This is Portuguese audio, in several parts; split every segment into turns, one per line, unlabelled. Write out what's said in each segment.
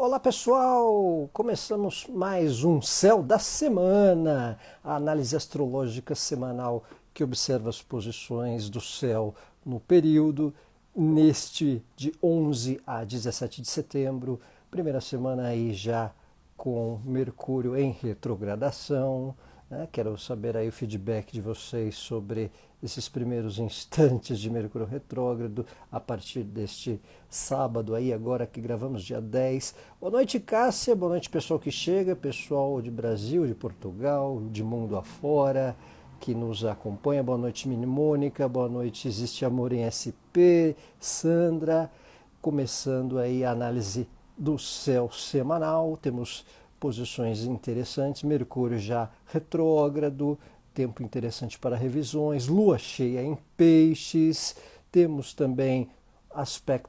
Olá pessoal, começamos mais um Céu da Semana, a análise astrológica semanal que observa as posições do céu no período, neste de 11 a 17 de setembro, primeira semana aí já com Mercúrio em retrogradação, né? Quero saber aí o feedback de vocês sobre esses primeiros instantes de Mercúrio retrógrado a partir deste sábado aí, agora que gravamos dia 10. Boa noite, Cássia, boa noite pessoal que chega, pessoal de Brasil, de Portugal, de mundo afora, que nos acompanha. Boa noite, Mini Mônica, boa noite, Existe Amor em SP, Sandra, começando aí a análise do céu semanal, temos posições interessantes, Mercúrio já retrógrado, tempo interessante para revisões, lua cheia em peixes, temos também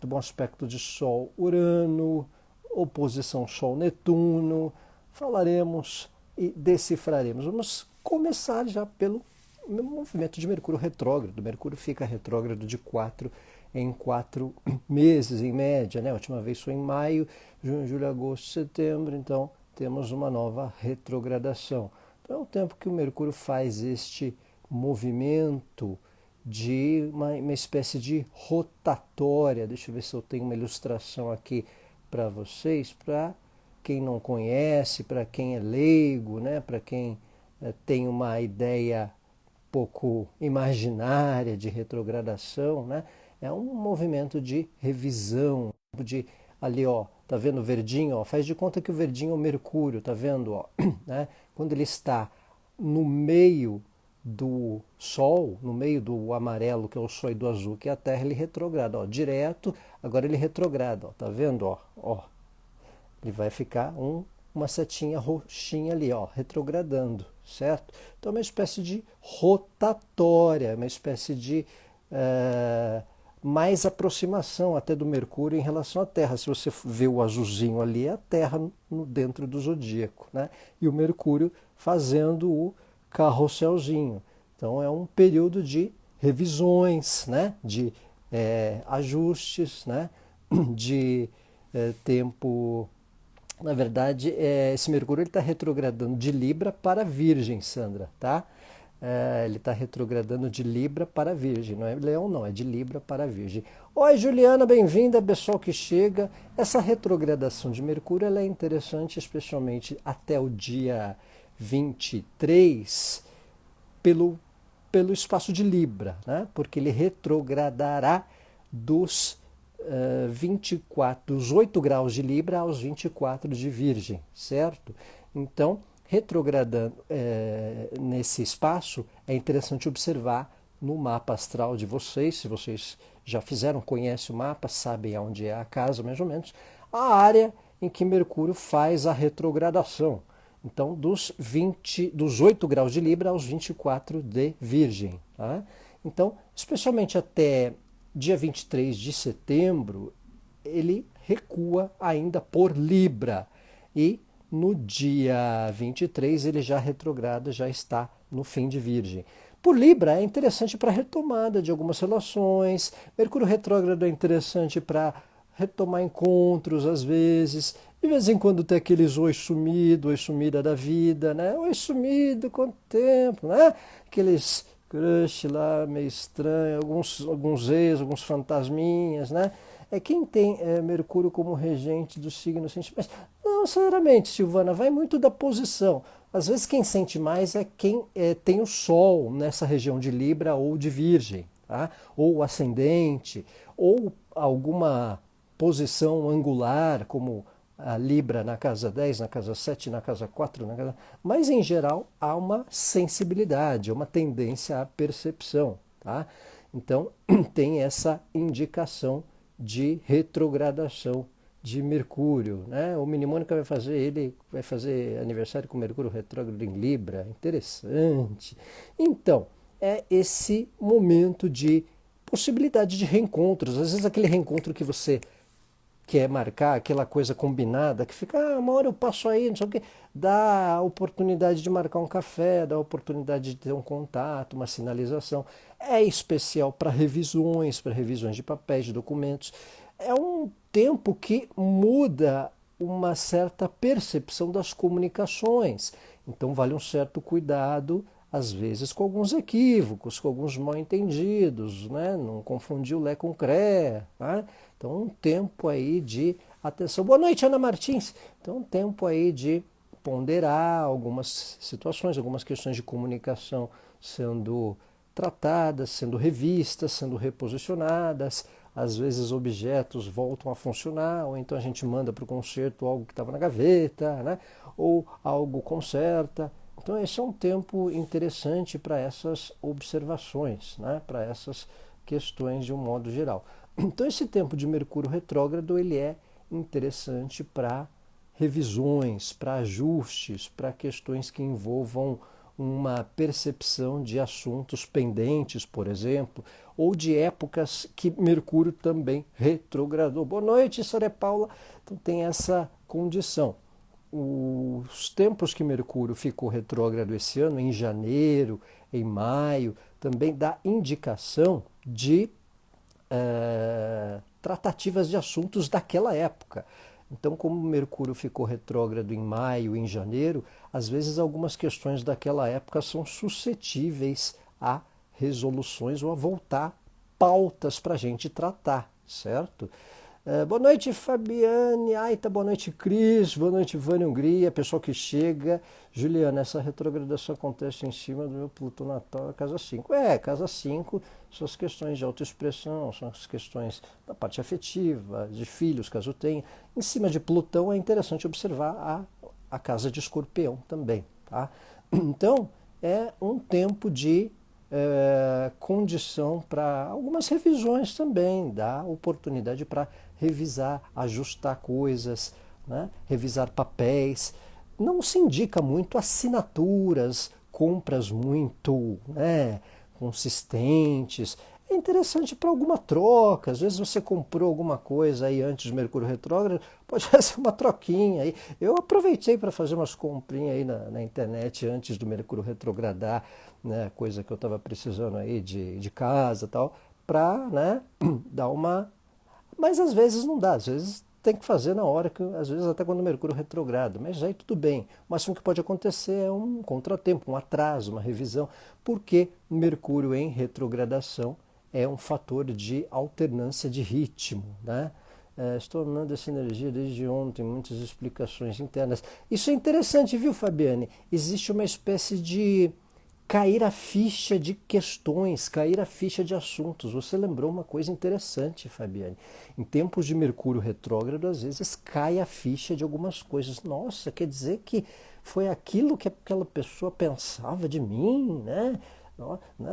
bom aspecto de Sol Urano, oposição Sol Netuno, falaremos e decifraremos. Vamos começar já pelo movimento de Mercúrio retrógrado. Mercúrio fica retrógrado de 4 em 4 meses, em média, né? A última vez foi em maio, junho, julho, agosto, setembro, então temos uma nova retrogradação. Então é o tempo que o Mercúrio faz este movimento de uma espécie de rotatória. Deixa eu ver se eu tenho uma ilustração aqui para vocês, para quem não conhece, para quem é leigo, né? Para quem tem uma ideia pouco imaginária de retrogradação, né? É um movimento de revisão, de ali, ó, tá vendo o verdinho, ó? Faz de conta que o verdinho é o Mercúrio, tá vendo, ó, né? Quando ele está no meio do Sol, no meio do amarelo, que é o Sol, e do azul, que é a Terra, ele retrograda, ó, direto, agora ele retrograda, ó, tá vendo, ó, ó. Ele vai ficar uma setinha roxinha ali, ó, retrogradando, certo? Então é uma espécie de rotatória, uma espécie de mais aproximação até do Mercúrio em relação à Terra. Se você vê o azulzinho ali, é a Terra dentro do zodíaco, né? E o Mercúrio fazendo o carrosselzinho. Então é um período de revisões, né? De ajustes, né? De tempo. Na verdade, esse Mercúrio está retrogradando de Libra para Virgem, Sandra, tá? Ele está retrogradando de Libra para Virgem, não é Leão não, é de Libra para Virgem. Oi Juliana, bem-vinda, pessoal que chega. Essa retrogradação de Mercúrio ela é interessante, especialmente até o dia 23, pelo espaço de Libra, né? Porque ele retrogradará dos 24, dos 8 graus de Libra aos 24 de Virgem, certo? Então, retrogradando nesse espaço, é interessante observar no mapa astral de vocês, se vocês já fizeram, conhecem o mapa, sabem aonde é a casa, mais ou menos, a área em que Mercúrio faz a retrogradação. Então, dos 8 graus de Libra aos 24 de Virgem. Tá? Então, especialmente até dia 23 de setembro, ele recua ainda por Libra. E no dia 23 ele já retrograda, já está no fim de Virgem. Por Libra é interessante para a retomada de algumas relações. Mercúrio retrógrado é interessante para retomar encontros, às vezes. De vez em quando tem aqueles oi sumido, oi sumida da vida, né? Oi sumido, quanto tempo, né? Aqueles crush lá, meio estranho, alguns ex, alguns fantasminhas, né? Quem tem Mercúrio como regente do signo sente mais. Não, sinceramente, Silvana, vai muito da posição. Às vezes quem sente mais é quem tem o Sol nessa região de Libra ou de Virgem, tá? Ou ascendente, ou alguma posição angular, como a Libra na casa 10, na casa 7, na casa 4, mas em geral há uma sensibilidade, uma tendência à percepção, tá? Então tem essa indicação de retrogradação de Mercúrio, né? O Minimônica ele vai fazer aniversário com Mercúrio retrógrado em Libra, interessante. Então, é esse momento de possibilidade de reencontros, às vezes aquele reencontro que você quer marcar, aquela coisa combinada, que fica, uma hora eu passo aí, não sei o quê, dá a oportunidade de marcar um café, dá a oportunidade de ter um contato, uma sinalização. É especial para revisões de papéis, de documentos. É um tempo que muda uma certa percepção das comunicações. Então vale um certo cuidado, às vezes com alguns equívocos, com alguns mal-entendidos, né? Não confundir o Lé com o Cré. Né? Então um tempo aí de atenção. Boa noite, Ana Martins. Então um tempo aí de ponderar algumas situações, algumas questões de comunicação sendo tratadas, sendo revistas, sendo reposicionadas. Às vezes objetos voltam a funcionar, ou então a gente manda para o concerto algo que estava na gaveta, né? Ou algo conserta. Então esse é um tempo interessante para essas observações, né? Para essas questões de um modo geral. Então esse tempo de Mercúrio retrógrado ele é interessante para revisões, para ajustes, para questões que envolvam uma percepção de assuntos pendentes, por exemplo, ou de épocas que Mercúrio também retrogradou. Boa noite, Sra. Paula. Então tem essa condição. Os tempos que Mercúrio ficou retrógrado esse ano, em janeiro, em maio, também dá indicação de tratativas de assuntos daquela época. Então, como Mercúrio ficou retrógrado em maio e em janeiro, às vezes algumas questões daquela época são suscetíveis a resoluções ou a voltar pautas para a gente tratar, certo? Boa noite, Fabiane. Aita, boa noite, Cris. Boa noite, Vânia Hungria. Pessoal que chega. Juliana, essa retrogradação acontece em cima do meu Plutão natal, casa 5. Casa 5 são as questões de autoexpressão, são as questões da parte afetiva, de filhos, caso tenha. Em cima de Plutão é interessante observar a casa de Escorpião também. Tá? Então, é um tempo de condição para algumas revisões também, dá oportunidade para revisar, ajustar coisas, né? Revisar papéis. Não se indica muito assinaturas, compras muito, né, consistentes. É interessante para alguma troca. Às vezes você comprou alguma coisa aí antes do Mercúrio retrógrado, pode ser uma troquinha aí. Eu aproveitei para fazer umas comprinhas aí na internet antes do Mercúrio retrogradar, né, coisa que eu estava precisando aí de casa e tal, para, né, dar uma... Mas às vezes não dá, às vezes tem que fazer na hora, que às vezes até quando o Mercúrio retrograda, mas aí tudo bem. O máximo que pode acontecer é um contratempo, um atraso, uma revisão, porque Mercúrio em retrogradação é um fator de alternância de ritmo, né? Estou amando essa energia desde ontem, muitas explicações internas. Isso é interessante, viu, Fabiane? Existe uma espécie de cair a ficha de questões, cair a ficha de assuntos. Você lembrou uma coisa interessante, Fabiane. Em tempos de Mercúrio retrógrado, às vezes cai a ficha de algumas coisas. Nossa, quer dizer que foi aquilo que aquela pessoa pensava de mim, né?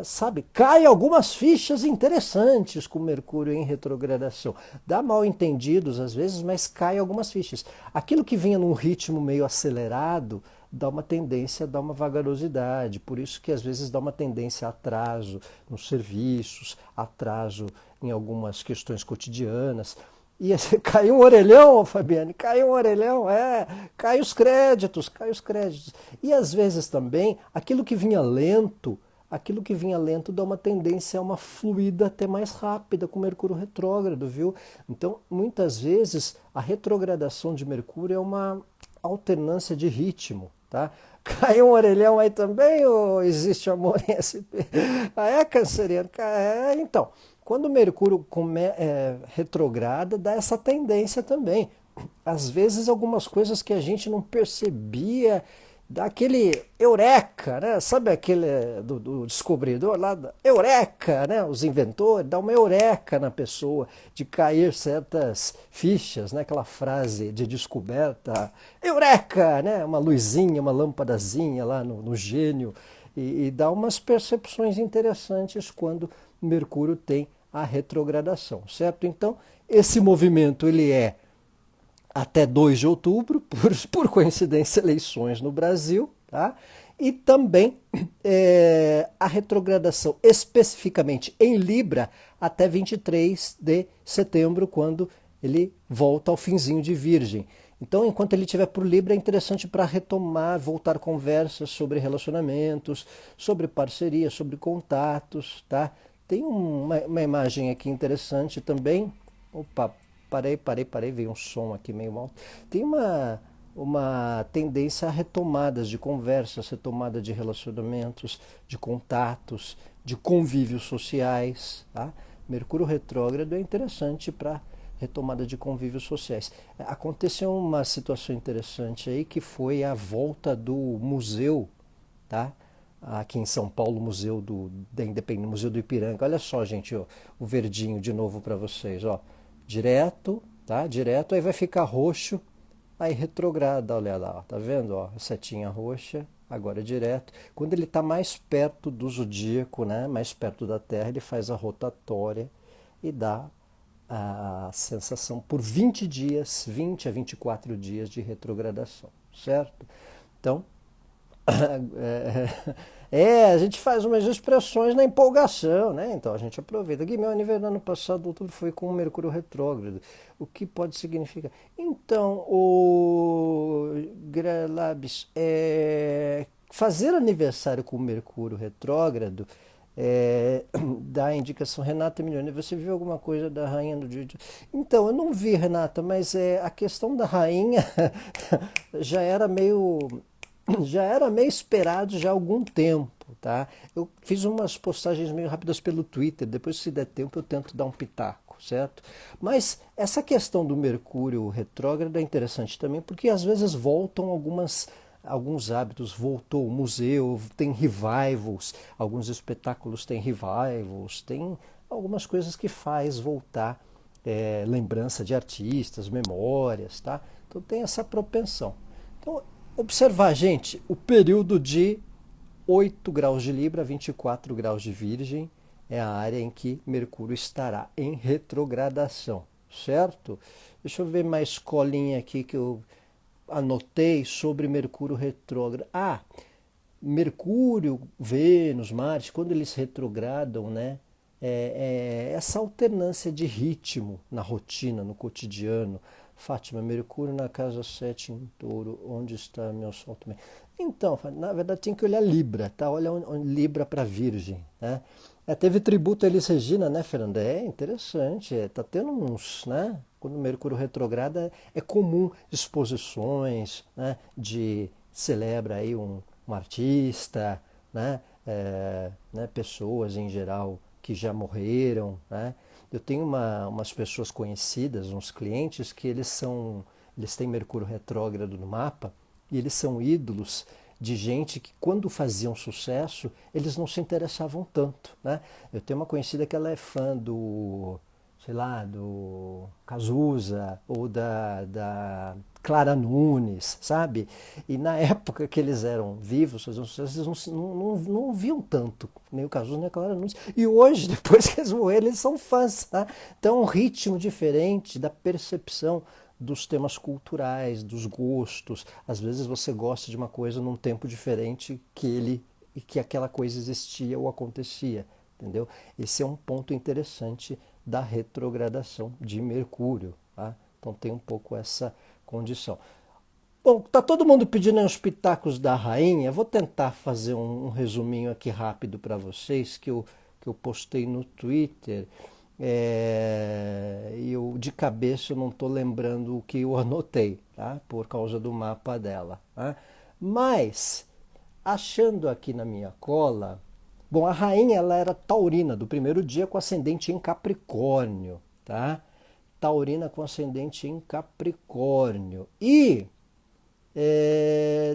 Sabe, cai algumas fichas interessantes com Mercúrio em retrogradação. Dá mal entendidos às vezes, mas cai algumas fichas. Aquilo que vinha num ritmo meio acelerado, dá uma tendência a dar uma vagarosidade, por isso que às vezes dá uma tendência a atraso nos serviços, atraso em algumas questões cotidianas. E caiu um orelhão, Fabiane, caiu um orelhão, cai os créditos, cai os créditos. E às vezes também, aquilo que vinha lento dá uma tendência a uma fluida até mais rápida com Mercúrio retrógrado, viu? Então, muitas vezes, a retrogradação de Mercúrio é uma alternância de ritmo, tá? Caiu um orelhão aí também ou existe amor em SP? Canceriano? Então, quando o Mercúrio retrograda, dá essa tendência também. Às vezes, algumas coisas que a gente não percebia, dá aquele eureka, né? Sabe aquele do descobridor lá? Eureka, né? Os inventores, dá uma eureka na pessoa de cair certas fichas, né? Aquela frase de descoberta, eureka, né? Uma luzinha, uma lâmpadazinha lá no gênio, e dá umas percepções interessantes quando Mercúrio tem a retrogradação, certo? Então, esse movimento ele é até 2 de outubro, por coincidência, eleições no Brasil, tá? E também a retrogradação especificamente em Libra até 23 de setembro, quando ele volta ao finzinho de Virgem. Então, enquanto ele estiver por Libra, é interessante para retomar, voltar conversas sobre relacionamentos, sobre parceria, sobre contatos, tá? Tem uma imagem aqui interessante também. Opa, Parei, veio um som aqui meio alto. Tem uma tendência a retomadas de conversas, retomada de relacionamentos, de contatos, de convívios sociais. Tá? Mercúrio retrógrado é interessante para retomada de convívios sociais. Aconteceu uma situação interessante aí que foi a volta do museu, tá? Aqui em São Paulo, da Independência, Museu do Ipiranga. Olha só, gente, ó, o verdinho de novo para vocês, ó. Direto, tá? Direto, aí vai ficar roxo, aí retrograda, olha lá, tá vendo, ó, a setinha roxa, agora é direto. Quando ele está mais perto do zodíaco, né, mais perto da Terra, ele faz a rotatória e dá a sensação por 20 dias, 20 a 24 dias de retrogradação, certo? Então, a gente faz umas expressões na empolgação, né? Então a gente aproveita. Aqui meu aniversário no ano passado, outubro, foi com o Mercúrio retrógrado. O que pode significar? Então, o Grelabs, fazer aniversário com o Mercúrio retrógrado dá a indicação. Renata Milione, você viu alguma coisa da rainha do dia? Então, eu não vi, Renata, mas a questão da rainha já era meio esperado já há algum tempo, tá? Eu fiz umas postagens meio rápidas pelo Twitter, depois se der tempo eu tento dar um pitaco, certo? Mas essa questão do Mercúrio retrógrado é interessante também, porque às vezes voltam alguns hábitos, voltou o museu, tem revivals, alguns espetáculos têm revivals, tem algumas coisas que faz voltar lembrança de artistas, memórias, tá? Então tem essa propensão. Então, observar, gente, o período de 8 graus de Libra a 24 graus de Virgem é a área em que Mercúrio estará em retrogradação, certo? Deixa eu ver mais colinha aqui que eu anotei sobre Mercúrio retrógrado. Mercúrio, Vênus, Marte, quando eles retrogradam, né? Essa alternância de ritmo na rotina, no cotidiano. Fátima, Mercúrio na casa 7 em Touro, onde está meu sol também? Então, na verdade tem que olhar Libra, tá? Olha Libra para Virgem, né? Teve tributo a Elis Regina, né, Fernanda? É interessante, tá tendo uns, né? Quando o Mercúrio retrograda é comum exposições, né? Celebra aí um artista, né? Pessoas em geral que já morreram, né? Eu tenho umas pessoas conhecidas, uns clientes, que eles têm Mercúrio retrógrado no mapa e eles são ídolos de gente que quando faziam sucesso, eles não se interessavam tanto, né? Eu tenho uma conhecida que ela é fã do Cazuza ou da Clara Nunes, sabe? E na época que eles eram vivos, faziam sucesso, eles não viam tanto, nem o Cazuza nem a Clara Nunes. E hoje, depois que eles morreram, eles são fãs, tá? Então é um ritmo diferente da percepção dos temas culturais, dos gostos. Às vezes você gosta de uma coisa num tempo diferente que aquela coisa existia ou acontecia, entendeu? Esse é um ponto interessante da retrogradação de Mercúrio, tá? Então tem um pouco essa condição. Bom, tá todo mundo pedindo os pitacos da rainha. Vou tentar fazer um resuminho aqui rápido para vocês que eu postei no Twitter. Eu de cabeça eu não estou lembrando o que eu anotei, tá? Por causa do mapa dela, tá? Mas achando aqui na minha cola. Bom, a rainha ela era taurina do primeiro dia com ascendente em Capricórnio, tá? Taurina com ascendente em Capricórnio. E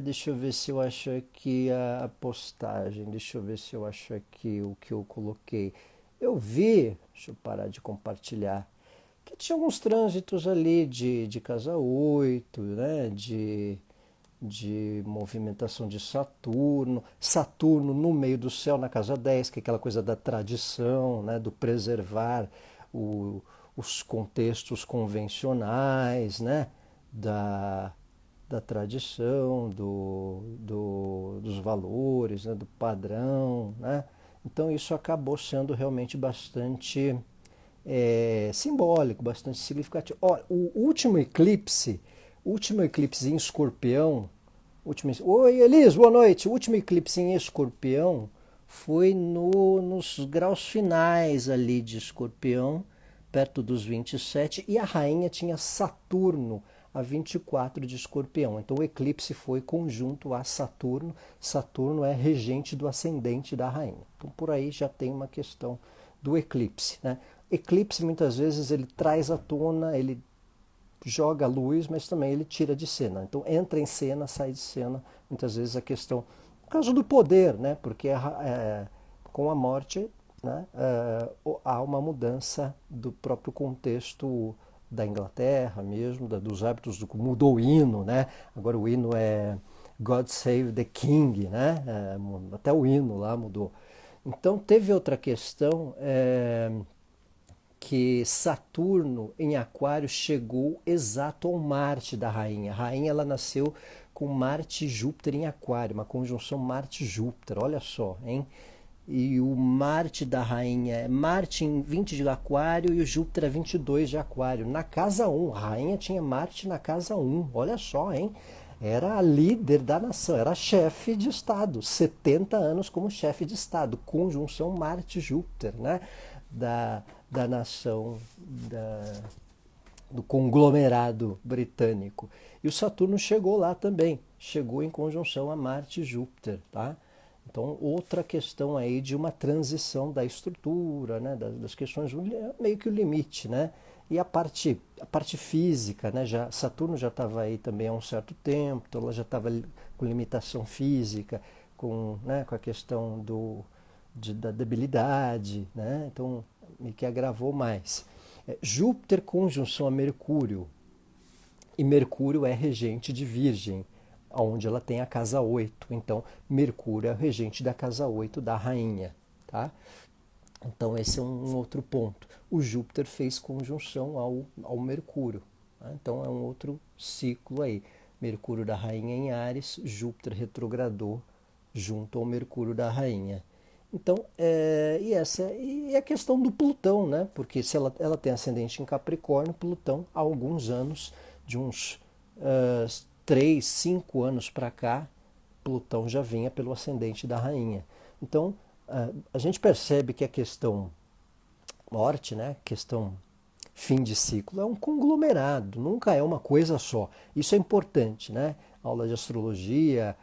deixa eu ver se eu acho aqui a postagem, deixa eu ver se eu acho aqui o que eu coloquei. Eu vi, deixa eu parar de compartilhar, que tinha alguns trânsitos ali de casa 8, né? De movimentação de Saturno no meio do céu na casa 10, que é aquela coisa da tradição, né, do preservar os contextos convencionais, né, da tradição, dos valores, né, do padrão, né? Então isso acabou sendo realmente bastante simbólico, bastante significativo. Ó, o último eclipse em Escorpião, Oi Elis, boa noite. O último eclipse em Escorpião foi nos graus finais ali de Escorpião, perto dos 27, e a rainha tinha Saturno a 24 de Escorpião. Então o eclipse foi conjunto a Saturno. Saturno é regente do ascendente da rainha. Então por aí já tem uma questão do eclipse, né? Eclipse muitas vezes ele traz à tona, ele joga a luz, mas também ele tira de cena. Então entra em cena, sai de cena, muitas vezes a questão, no caso do poder, né? Porque com a morte, né, há uma mudança do próprio contexto da Inglaterra mesmo, dos hábitos, mudou o hino, né? Agora o hino é God Save the King, né? Até o hino lá mudou. Então teve outra questão, que Saturno em Aquário chegou exato ao Marte da rainha. A rainha ela nasceu com Marte e Júpiter em Aquário, uma conjunção Marte-Júpiter, olha só, hein? E o Marte da rainha é Marte em 20 de Aquário e o Júpiter é 22 de Aquário. Na casa 1, a rainha tinha Marte na casa 1, olha só, hein? Era a líder da nação, era chefe de Estado, 70 anos como chefe de Estado, conjunção Marte-Júpiter, né? Da nação, do conglomerado britânico. E o Saturno chegou lá também, chegou em conjunção a Marte e Júpiter, tá? Então, outra questão aí de uma transição da estrutura, né, das questões, meio que o limite, né? E a parte física, né? Saturno já estava aí também há um certo tempo, então ela já estava com limitação física, né, com a questão da debilidade, né? Então, meio que agravou mais. Júpiter conjunção a Mercúrio, e Mercúrio é regente de Virgem, onde ela tem a casa 8. Então, Mercúrio é o regente da casa 8 da rainha, tá? Então, esse é um outro ponto. O Júpiter fez conjunção ao Mercúrio, tá? Então, é um outro ciclo aí. Mercúrio da rainha em Áries, Júpiter retrogradou junto ao Mercúrio da rainha. Então, e a questão do Plutão, né? Porque se ela tem ascendente em Capricórnio, Plutão, há alguns anos, de uns 3, 5 anos para cá, Plutão já vinha pelo ascendente da rainha. Então, a gente percebe que a questão morte, né? Questão fim de ciclo, é um conglomerado, nunca é uma coisa só. Isso é importante, né? Aula de astrologia,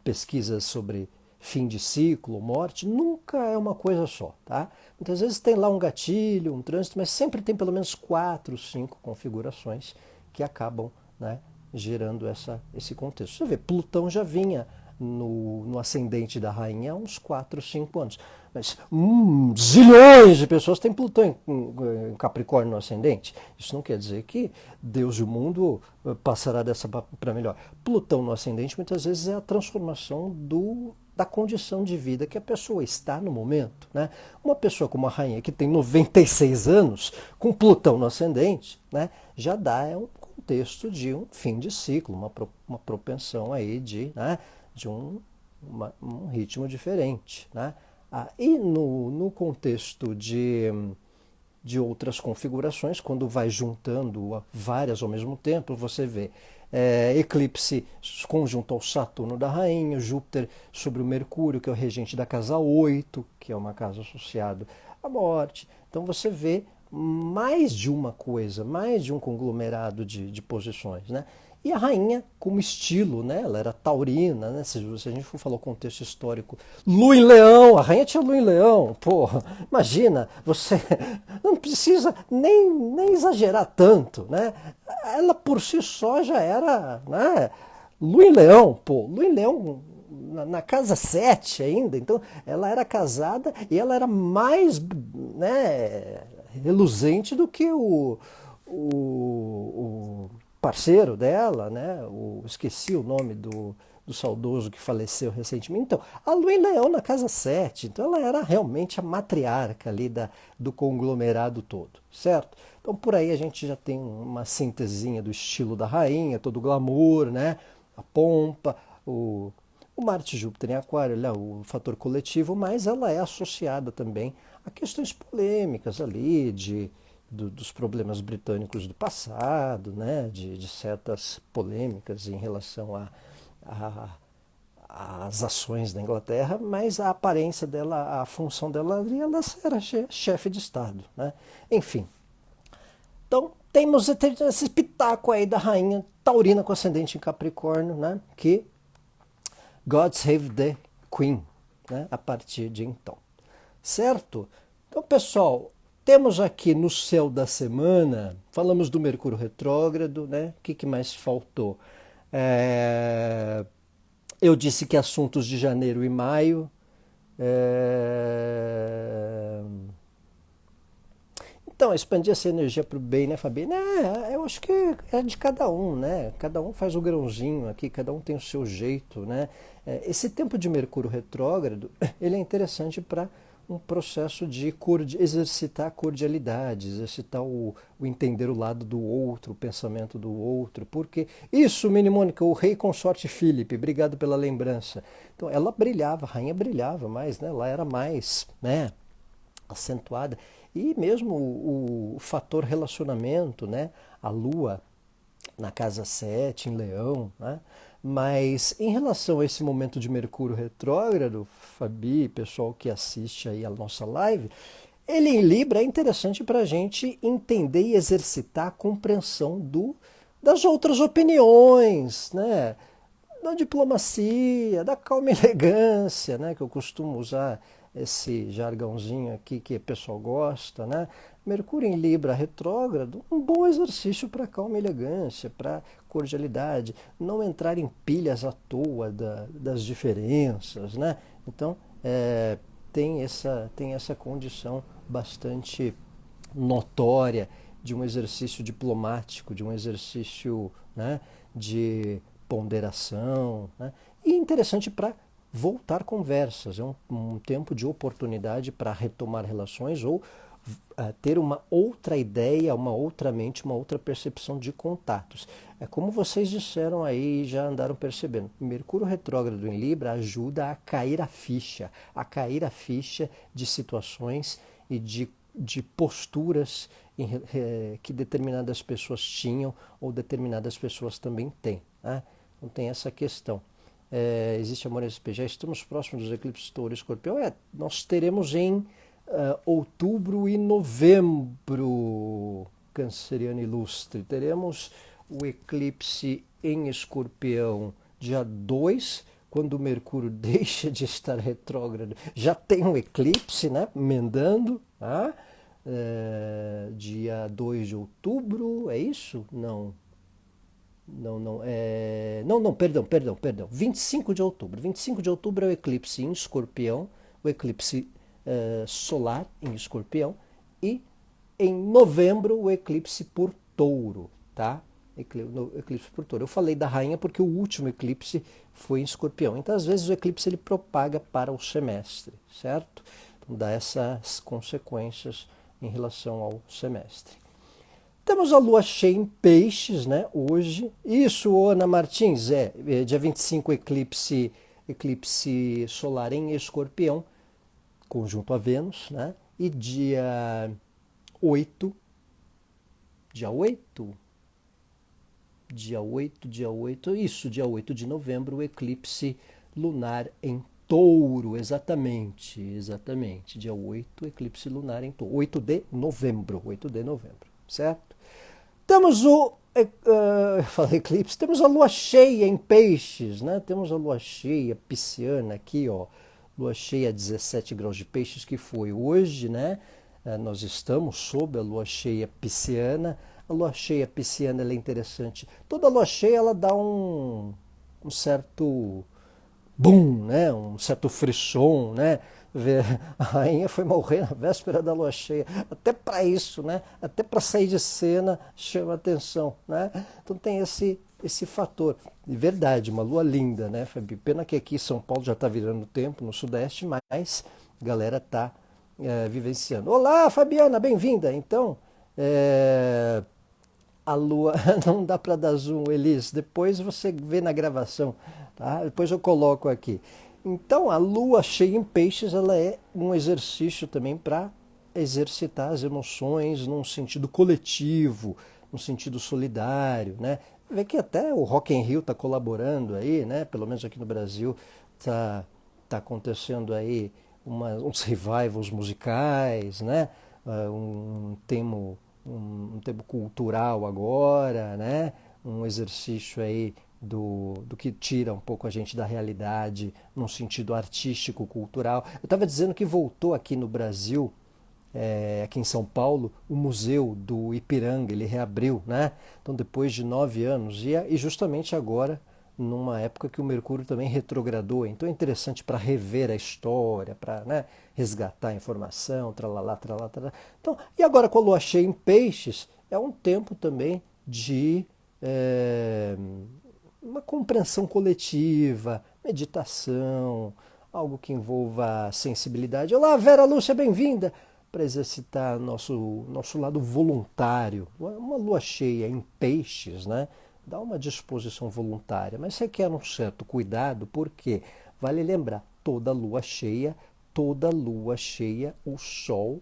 pesquisas sobre fim de ciclo, morte, nunca é uma coisa só, tá? Muitas vezes tem lá um gatilho, um trânsito, mas sempre tem pelo menos 4, 5 configurações que acabam, né, gerando esse contexto. Você vê, Plutão já vinha no ascendente da rainha há uns 4, 5 anos. Mas zilhões de pessoas têm Plutão em Capricórnio no ascendente. Isso não quer dizer que Deus e o mundo passará dessa para melhor. Plutão no ascendente muitas vezes é a transformação da condição de vida que a pessoa está no momento, né? Uma pessoa como a rainha que tem 96 anos, com Plutão no ascendente, né, já dá um contexto de um fim de ciclo, uma propensão aí de um ritmo diferente, né? E no contexto de outras configurações, quando vai juntando várias ao mesmo tempo, você vê eclipse conjunto ao Saturno da rainha, Júpiter sobre o Mercúrio, que é o regente da casa 8, que é uma casa associada à morte. Então você vê mais de uma coisa, mais de um conglomerado de posições, né? E a rainha, como estilo, né? Ela era taurina, né? Se a gente for falar o contexto histórico, Lua em Leão, a rainha tinha Lua em Leão, porra, imagina, você não precisa nem exagerar tanto, né? Ela por si só já era, né? Lua em Leão, pô, Lua em Leão na casa 7 ainda, então ela era casada e ela era mais, né, reluzente do que o parceiro dela, né? Esqueci o nome do saudoso que faleceu recentemente. Então, a Lua em Leão na casa 7, então ela era realmente a matriarca ali do conglomerado todo, certo? Então por aí a gente já tem uma síntesezinha do estilo da rainha, todo o glamour, né? A pompa, o Marte e Júpiter em Aquário, o fator coletivo, mas ela é associada também a questões polêmicas ali dos problemas britânicos do passado, né, de certas polêmicas em relação às ações da Inglaterra, mas a aparência dela, a função dela ali, ela era chefe de Estado, né? Enfim, Então, temos esse pitaco aí da rainha taurina com ascendente em Capricórnio, né? Que God Save the Queen, né? A partir de então. Certo? Então, pessoal, temos aqui no céu da semana, falamos do Mercúrio retrógrado, né? O que mais faltou? Eu disse que assuntos de janeiro e maio. Então, expandir essa energia para o bem, né, Fabi? Eu acho que é de cada um, né? Cada um faz o grãozinho aqui, cada um tem o seu jeito, né? Esse tempo de Mercúrio retrógrado, ele é interessante para um processo de exercitar a cordialidade, exercitar o entender o lado do outro, o pensamento do outro. Porque isso, Mini Mônica, o rei consorte Filipe, obrigado pela lembrança. Então, ela brilhava, a rainha brilhava mais, né? Ela era mais, né, acentuada. E mesmo o fator relacionamento, né? A lua na casa 7 em Leão, né? Mas em relação a esse momento de Mercúrio retrógrado, Fabi, pessoal que assiste aí a nossa live, ele em Libra é interessante para a gente entender e exercitar a compreensão das outras opiniões, né? Da diplomacia, da calma e elegância, né? Que eu costumo usar esse jargãozinho aqui que o pessoal gosta, né? Mercúrio em Libra retrógrado, um bom exercício para calma e elegância, para cordialidade, não entrar em pilhas à toa das diferenças, né? Então, tem essa condição bastante notória de um exercício diplomático, de um exercício, né, de ponderação, né? E interessante para voltar conversas, é um tempo de oportunidade para retomar relações ou ter uma outra ideia, uma outra mente, uma outra percepção de contatos. É como vocês disseram aí, já andaram percebendo. Mercúrio retrógrado em Libra ajuda a cair a ficha de situações e de posturas que determinadas pessoas tinham ou determinadas pessoas também têm, né? Não tem essa questão. Existe amor SP. Já estamos próximos dos eclipses Touro e Escorpião. Nós teremos em outubro e novembro, Canceriano Ilustre. Teremos o eclipse em Escorpião dia 2, quando o Mercúrio deixa de estar retrógrado. Já tem um eclipse, né? Emendando, tá? Dia 2 de outubro, é isso? Não. Não, perdão. 25 de outubro. 25 de outubro é o eclipse em Escorpião, o eclipse solar em Escorpião, e em novembro o eclipse por Touro, tá? Eclipse por Touro. Eu falei da rainha porque o último eclipse foi em Escorpião. Então, às vezes, o eclipse ele propaga para o semestre, certo? Então, dá essas consequências em relação ao semestre. Temos a lua cheia em Peixes, né? Hoje. Isso, Ana Martins, dia 25, eclipse solar em Escorpião, conjunto a Vênus, né? E dia 8, dia 8 dia 8 de novembro, o eclipse lunar em Touro, exatamente, dia 8, eclipse lunar em Touro, 8 de novembro, certo? Temos falei eclipse, temos a lua cheia em Peixes, né? Temos a lua cheia pisciana aqui, ó, lua cheia a 17 graus de Peixes, que foi hoje, né? Nós estamos sob a lua cheia pisciana. A lua cheia pisciana ela é interessante. Toda lua cheia ela dá um certo boom, né? Um certo frisson, né? A rainha foi morrer na véspera da lua cheia. Até para isso, né? Até para sair de cena chama atenção, né? Então tem esse fator. De verdade, uma lua linda, né, Fabi? Pena que aqui em São Paulo já está virando tempo, no Sudeste, mas a galera está vivenciando. Olá, Fabiana, bem-vinda. Então, a lua, não dá para dar zoom, Elis, depois você vê na gravação, tá? Depois eu coloco aqui. Então, a lua cheia em Peixes, ela é um exercício também para exercitar as emoções num sentido coletivo, num sentido solidário, né? Vê que até o Rock in Rio está colaborando aí, né? Pelo menos aqui no Brasil tá acontecendo aí uns revivals musicais, né? Um um tempo cultural agora, né? Um exercício aí do que tira um pouco a gente da realidade num sentido artístico, cultural. Eu estava dizendo que voltou aqui no Brasil, aqui em São Paulo, o Museu do Ipiranga, ele reabriu, né? Então, depois de 9 anos, e justamente agora, numa época que o Mercúrio também retrogradou. Então, é interessante para rever a história, para, né, resgatar a informação, tralalá, tralalá, tralalá. Então, e agora com a lua cheia em peixes, é um tempo também de uma compreensão coletiva, meditação, algo que envolva sensibilidade. Olá, Vera Lúcia, bem-vinda! Para exercitar nosso lado voluntário. Uma lua cheia em peixes, né? Dá uma disposição voluntária, mas requer um certo cuidado, porque vale lembrar, toda lua cheia, o Sol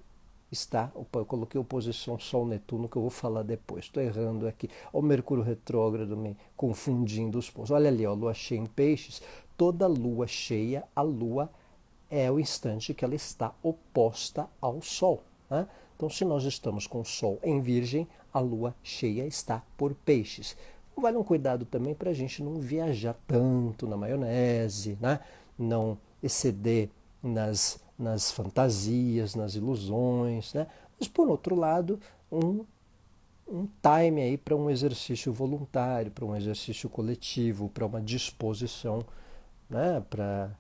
está. Opa, eu coloquei oposição Sol-Netuno, que eu vou falar depois. Estou errando aqui. Olha o Mercúrio retrógrado me confundindo os pontos. Olha ali, ó, lua cheia em peixes. Toda lua cheia, a lua é o instante que ela está oposta ao Sol. Né? Então, se nós estamos com o Sol em Virgem, a lua cheia está por peixes. Vale um cuidado também para a gente não viajar tanto na maionese, né? Não exceder nas fantasias, nas ilusões. Né? Mas, por outro lado, um time aí para um exercício voluntário, para um exercício coletivo, para uma disposição, né? Para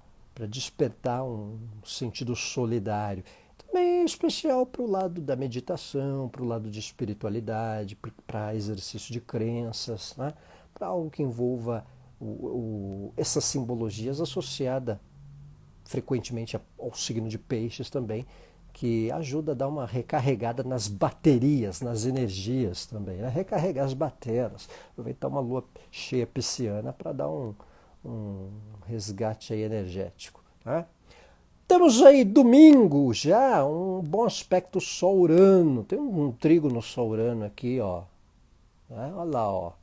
despertar um sentido solidário. Também é especial para o lado da meditação, para o lado de espiritualidade, para exercício de crenças, né? Para algo que envolva essas simbologias associadas frequentemente ao signo de peixes também, que ajuda a dar uma recarregada nas baterias, nas energias também, né? Recarregar as baterias, aproveitar uma lua cheia pisciana para dar um resgate aí energético. Né? Temos aí domingo já, um bom aspecto Sol-Urano. Tem um trígono Sol-Urano aqui, ó. Né? Olha lá, ó.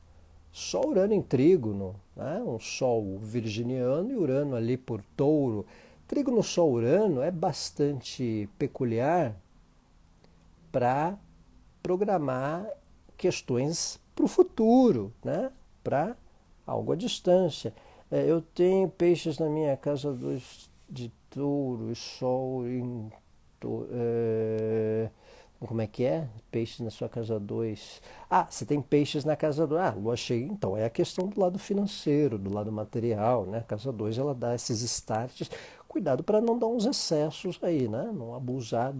Sol-Urano em trígono, né? Um Sol virginiano e Urano ali por Touro. Trígono Sol-Urano é bastante peculiar para programar questões para o futuro, né? Para algo à distância. Eu tenho peixes na minha casa de Touro e Sol em Touro. Como é que é? Peixes na sua casa 2. Ah, você tem peixes na casa 2. Ah, lua cheia, então é a questão do lado financeiro, do lado material, né? A casa 2 ela dá esses starts. Cuidado para não dar uns excessos aí, né? Não abusar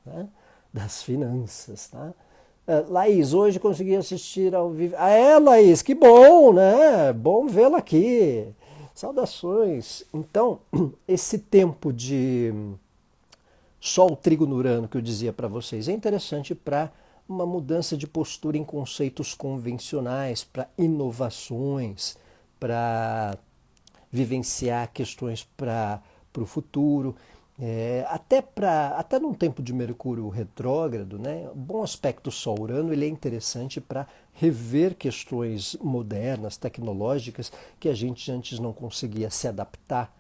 né? Das finanças, tá? Laís, hoje consegui assistir ao vivo. Ah, é, Laís, que bom, né? Bom vê-la aqui. Saudações. Então, esse tempo de Sol trígono Urano que eu dizia para vocês é interessante para uma mudança de postura em conceitos convencionais, para inovações, para vivenciar questões para o futuro. Até num tempo de Mercúrio retrógrado, né, bom aspecto Sol-Urano ele é interessante para rever questões modernas, tecnológicas, que a gente antes não conseguia se adaptar.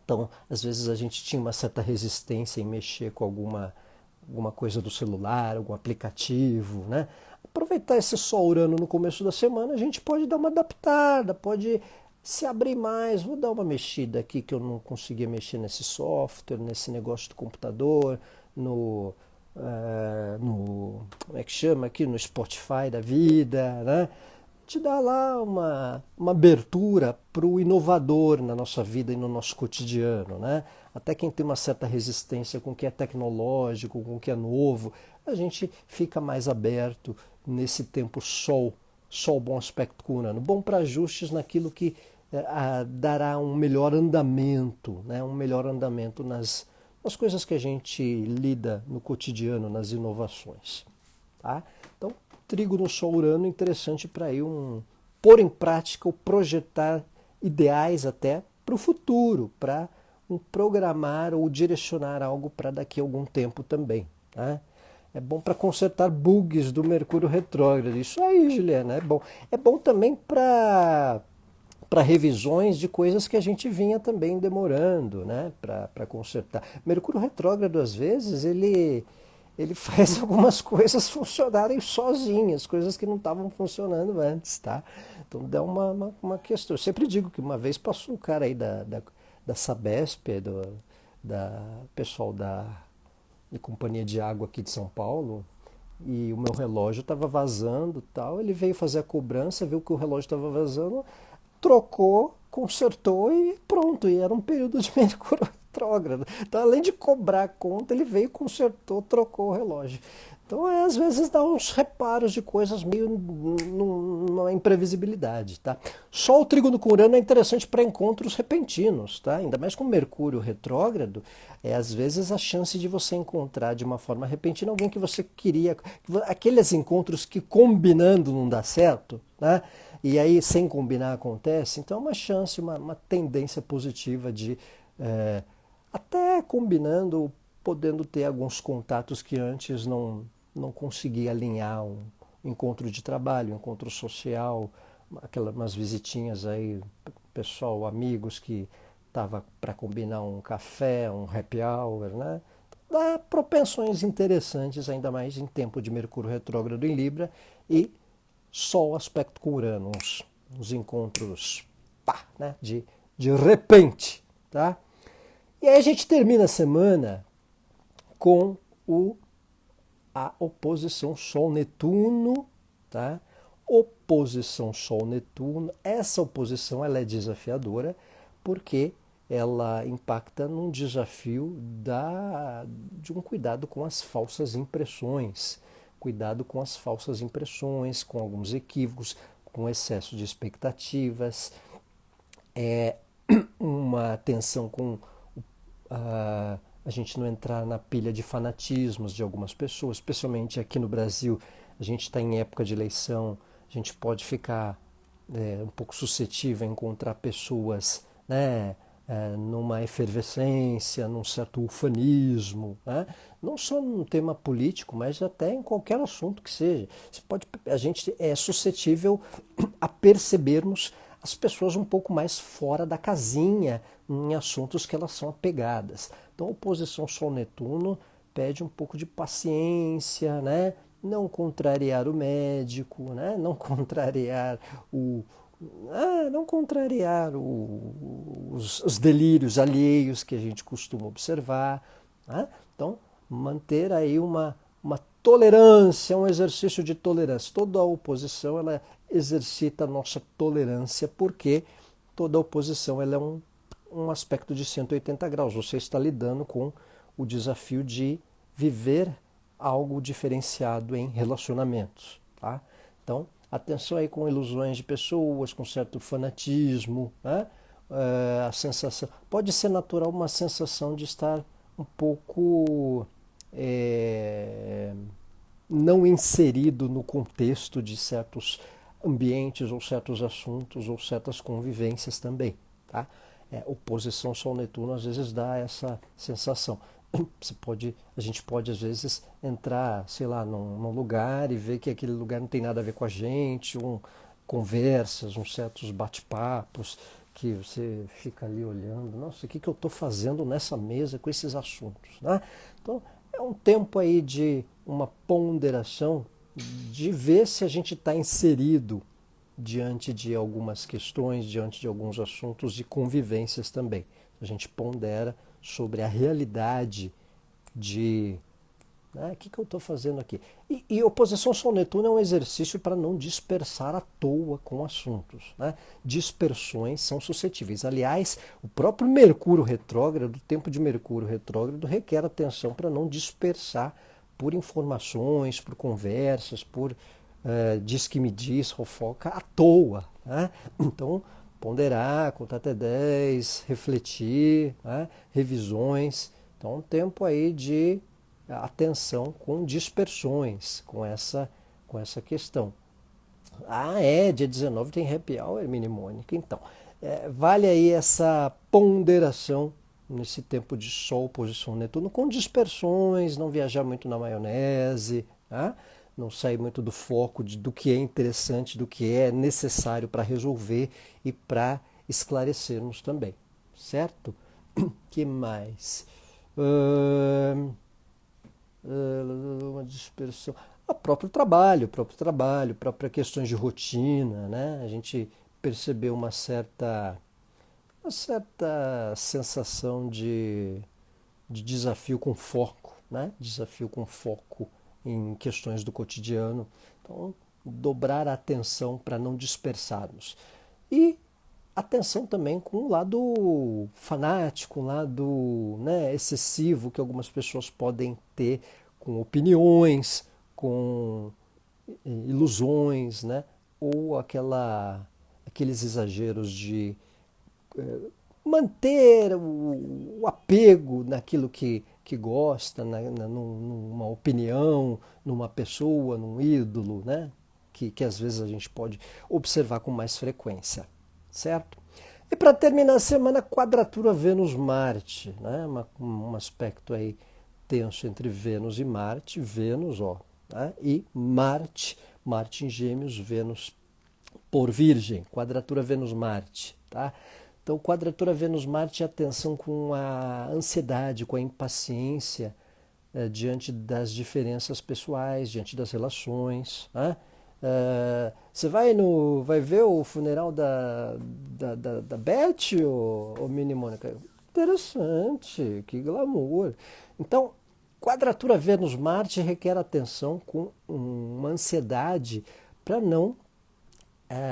Então, às vezes a gente tinha uma certa resistência em mexer com alguma coisa do celular, algum aplicativo, né? Aproveitar esse Sol-Urano no começo da semana, a gente pode dar uma adaptada, pode se abrir mais. Vou dar uma mexida aqui que eu não conseguia mexer nesse software, nesse negócio do computador, como é que chama aqui, no Spotify da vida, né? Te dá lá uma abertura para o inovador na nossa vida e no nosso cotidiano, né? Até quem tem uma certa resistência com o que é tecnológico, com o que é novo, a gente fica mais aberto nesse tempo Sol bom aspecto com Urano, bom para ajustes naquilo que dará um melhor andamento, né? Um melhor andamento nas coisas que a gente lida no cotidiano, nas inovações. Tá? Então, trígono Sol-Urano interessante para ir pôr em prática ou projetar ideais até para o futuro, para programar ou direcionar algo para daqui a algum tempo também. Tá? É bom para consertar bugs do Mercúrio retrógrado. Isso aí, Juliana, é bom. É bom também para revisões de coisas que a gente vinha também demorando, né, para consertar. Mercúrio retrógrado, às vezes, ele ele faz algumas coisas funcionarem sozinhas, coisas que não estavam funcionando antes, tá? Então dá uma questão. Eu sempre digo que uma vez passou um cara aí da Sabesp, da pessoal da companhia de água aqui de São Paulo, e o meu relógio estava vazando e tal. Ele veio fazer a cobrança, viu que o relógio estava vazando, trocou, consertou e pronto. E era um período de Mercúrio retrógrado. Então, além de cobrar a conta, ele veio, consertou, trocou o relógio. Então, às vezes dá uns reparos de coisas meio numa imprevisibilidade, tá? Só o trígono com Urano é interessante para encontros repentinos, tá? Ainda mais com Mercúrio retrógrado, às vezes a chance de você encontrar de uma forma repentina alguém que você queria, aqueles encontros que combinando não dá certo, né? E aí sem combinar acontece, então é uma chance, uma tendência positiva de até combinando, podendo ter alguns contatos que antes não conseguia alinhar, um encontro de trabalho, um encontro social, umas visitinhas aí, pessoal, amigos que tava para combinar um café, um happy hour, né? Dá propensões interessantes, ainda mais em tempo de Mercúrio retrógrado em Libra e Sol aspecto com Urano, uns encontros pá, né? de repente, tá? E aí a gente termina a semana com a oposição Sol-Netuno, tá? Oposição Sol-Netuno, essa oposição ela é desafiadora porque ela impacta num desafio de um cuidado com as falsas impressões, cuidado com as falsas impressões, com alguns equívocos, com excesso de expectativas, uma atenção com a gente não entrar na pilha de fanatismos de algumas pessoas, especialmente aqui no Brasil, a gente está em época de eleição, a gente pode ficar um pouco suscetível a encontrar pessoas, né, numa efervescência, num certo ufanismo, né? Não só num tema político, mas até em qualquer assunto que seja. A gente é suscetível a percebermos as pessoas um pouco mais fora da casinha em assuntos que elas são apegadas. Então, a oposição Sol-Netuno pede um pouco de paciência, né? Não contrariar o médico, né? Não contrariar os delírios alheios que a gente costuma observar, né? Então, manter aí uma tolerância, um exercício de tolerância. Toda a oposição ela exercita a nossa tolerância, porque toda a oposição ela é um aspecto de 180 graus. Você está lidando com o desafio de viver algo diferenciado em relacionamentos, tá? Então, atenção aí com ilusões de pessoas, com certo fanatismo, né? A sensação pode ser natural, uma sensação de estar um pouco não inserido no contexto de certos ambientes ou certos assuntos ou certas convivências também, tá? Oposição Sol-Netuno às vezes dá essa sensação. A gente pode às vezes entrar, sei lá, num lugar e ver que aquele lugar não tem nada a ver com a gente, conversas, uns certos bate-papos que você fica ali olhando, nossa, o que eu estou fazendo nessa mesa com esses assuntos, né? Então, é um tempo aí de uma ponderação, de ver se a gente está inserido diante de algumas questões, diante de alguns assuntos de convivências também. A gente pondera sobre a realidade de o que eu estou fazendo aqui. E oposição Sol-Netuno é um exercício para não dispersar à toa com assuntos, né? Dispersões são suscetíveis. Aliás, o próprio Mercúrio retrógrado, o tempo de Mercúrio retrógrado, requer atenção para não dispersar por informações, por conversas, por diz que me diz, fofoca à toa, né? Então, ponderar, contar até 10, refletir, né? Revisões. Então, um tempo aí de atenção com dispersões, com essa questão. Dia 19 tem happy hour, Mini Mônica. Então, vale aí essa ponderação nesse tempo de Sol, oposição Netuno, com dispersões, não viajar muito na maionese, tá? Não sair muito do foco do que é interessante, do que é necessário para resolver e para esclarecermos também, certo? Que mais? uma dispersão. O próprio trabalho, próprias questões de rotina, né? A gente percebeu uma certa sensação de desafio com foco, né? Desafio com foco em questões do cotidiano. Então, dobrar a atenção para não dispersarmos. E atenção também com o lado fanático, o lado, né, excessivo que algumas pessoas podem ter com opiniões, com ilusões, né, ou aqueles exageros de manter o apego naquilo que gosta, numa opinião, numa pessoa, num ídolo, né? Que às vezes a gente pode observar com mais frequência, certo? E para terminar a semana, quadratura Vênus-Marte, né? Um aspecto aí tenso entre Vênus e Marte, Vênus, ó, né? E Marte em Gêmeos, Vênus por Virgem, quadratura Vênus-Marte, tá? Então, quadratura Vênus-Marte é atenção com a ansiedade, com a impaciência diante das diferenças pessoais, diante das relações. Né? Você vai ver o funeral da Beth, ou Mini Mônica? Interessante, que glamour. Então, quadratura Vênus-Marte requer atenção com uma ansiedade para não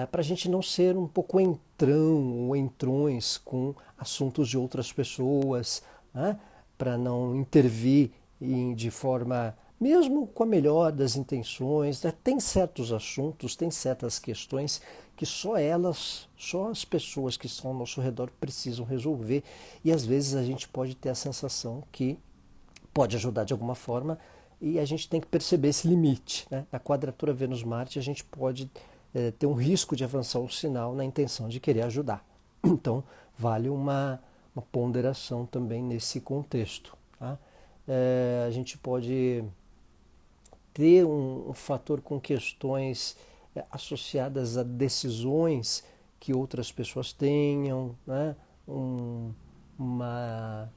para a gente não ser um pouco entrão ou entrões com assuntos de outras pessoas, né? Para não intervir de forma, mesmo com a melhor das intenções, né? Tem certos assuntos, tem certas questões que só as pessoas que estão ao nosso redor precisam resolver, e às vezes a gente pode ter a sensação que pode ajudar de alguma forma, e a gente tem que perceber esse limite, né? Na quadratura Vênus-Marte a gente pode ter um risco de avançar o sinal na intenção de querer ajudar. Então, vale uma ponderação também nesse contexto. Tá? A gente pode ter um fator com questões associadas a decisões que outras pessoas tenham, né? Uma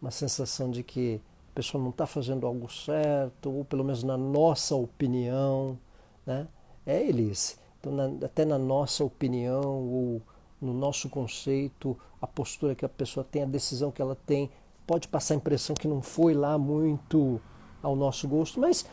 sensação de que a pessoa não está fazendo algo certo, ou pelo menos na nossa opinião, né? Elise. Então, até na nossa opinião ou no nosso conceito, a postura que a pessoa tem, a decisão que ela tem, pode passar a impressão que não foi lá muito ao nosso gosto, mas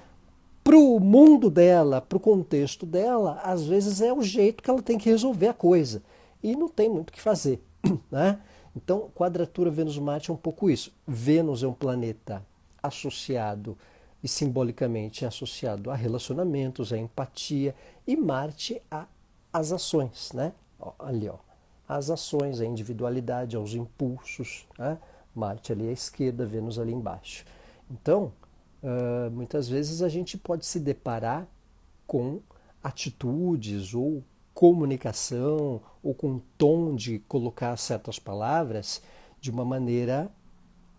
para o mundo dela, para o contexto dela, às vezes é o jeito que ela tem que resolver a coisa. E não tem muito o que fazer. Né? Então, quadratura Vênus-Marte é um pouco isso. Vênus é um planeta associado e simbolicamente associado a relacionamentos, a empatia, e Marte às ações, né? Ali, ó, as ações, a individualidade, aos impulsos, né? Marte ali à esquerda, Vênus ali embaixo. Então, muitas vezes a gente pode se deparar com atitudes ou comunicação ou com tom de colocar certas palavras de uma maneira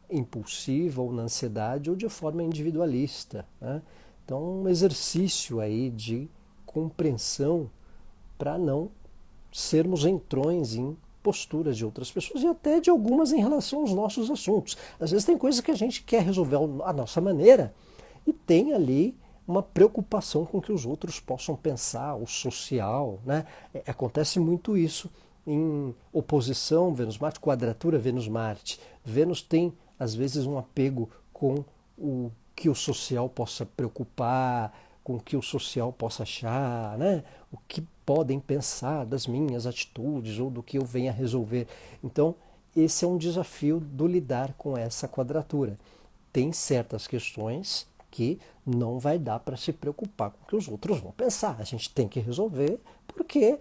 impulsiva ou na ansiedade ou de forma individualista. Né? Então, um exercício aí de compreensão para não sermos entrões em posturas de outras pessoas e até de algumas em relação aos nossos assuntos. Às vezes tem coisas que a gente quer resolver à nossa maneira e tem ali uma preocupação com que os outros possam pensar, o social, né? Acontece muito isso em oposição Vênus-Marte, quadratura Vênus-Marte. Vênus tem, às vezes, um apego com o que o social possa preocupar, com o que o social possa achar, né? O que podem pensar das minhas atitudes ou do que eu venha a resolver. Então, esse é um desafio do lidar com essa quadratura. Tem certas questões que não vai dar para se preocupar com o que os outros vão pensar. A gente tem que resolver porque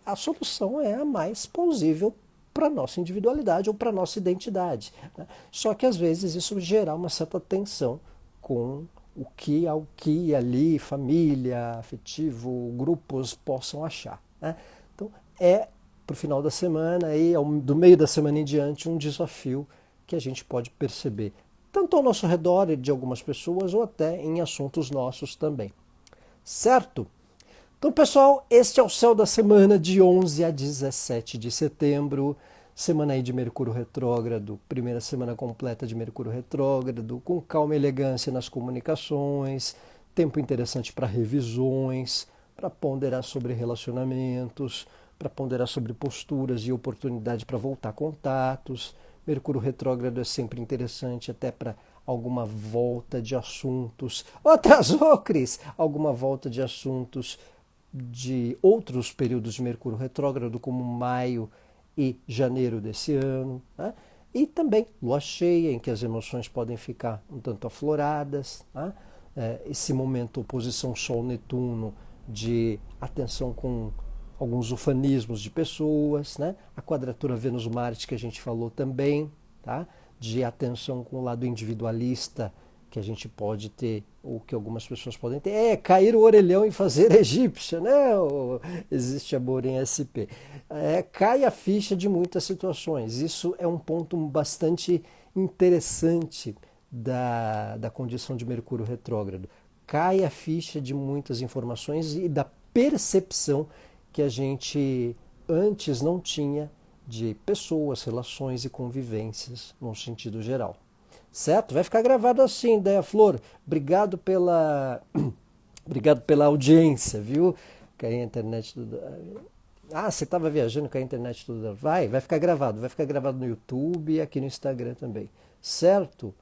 a solução é a mais plausível para a nossa individualidade ou para a nossa identidade. Né? Só que às vezes isso gera uma certa tensão com o que ali, família, afetivo, grupos possam achar. Né? Então para o final da semana e do meio da semana em diante um desafio que a gente pode perceber tanto ao nosso redor de algumas pessoas ou até em assuntos nossos também. Certo? Então, pessoal, este é o Céu da Semana de 11 a 17 de setembro. Semana aí de Mercúrio retrógrado, primeira semana completa de Mercúrio retrógrado, com calma e elegância nas comunicações, tempo interessante para revisões, para ponderar sobre relacionamentos, para ponderar sobre posturas e oportunidade para voltar a contatos. Mercúrio retrógrado é sempre interessante até para alguma volta de assuntos. Atrasou, Cris! Alguma volta de assuntos de outros períodos de Mercúrio retrógrado, como maio e janeiro desse ano. Né? E também lua cheia, em que as emoções podem ficar um tanto afloradas. Né? Esse momento, oposição Sol-Netuno, de atenção com alguns ufanismos de pessoas, né? A quadratura Vênus-Marte que a gente falou também, tá? De atenção com o lado individualista que a gente pode ter, ou que algumas pessoas podem ter, cair o orelhão e fazer egípcia, né? Existe amor em SP. Cai a ficha de muitas situações. Isso é um ponto bastante interessante da condição de Mercúrio retrógrado. Cai a ficha de muitas informações e da percepção que a gente antes não tinha de pessoas, relações e convivências no sentido geral. Certo? Vai ficar gravado assim, Deia Flor. Obrigado pela audiência, viu? Caiu a internet do... você estava viajando com a internet toda. Vai ficar gravado no YouTube e aqui no Instagram também. Certo?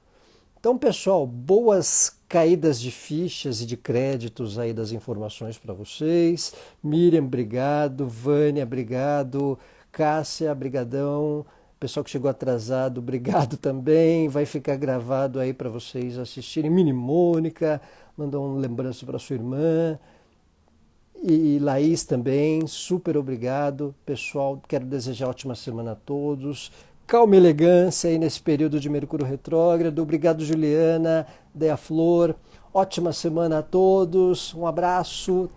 Então, pessoal, boas caídas de fichas e de créditos aí das informações para vocês. Miriam, obrigado. Vânia, obrigado. Cássia, brigadão. Pessoal que chegou atrasado, obrigado também. Vai ficar gravado aí para vocês assistirem. Mini Mônica, mandou uma lembrança para sua irmã. E Laís também, super obrigado. Pessoal, quero desejar ótima semana a todos. Calma e elegância aí nesse período de Mercúrio retrógrado. Obrigado, Juliana, Deia Flor. Ótima semana a todos. Um abraço.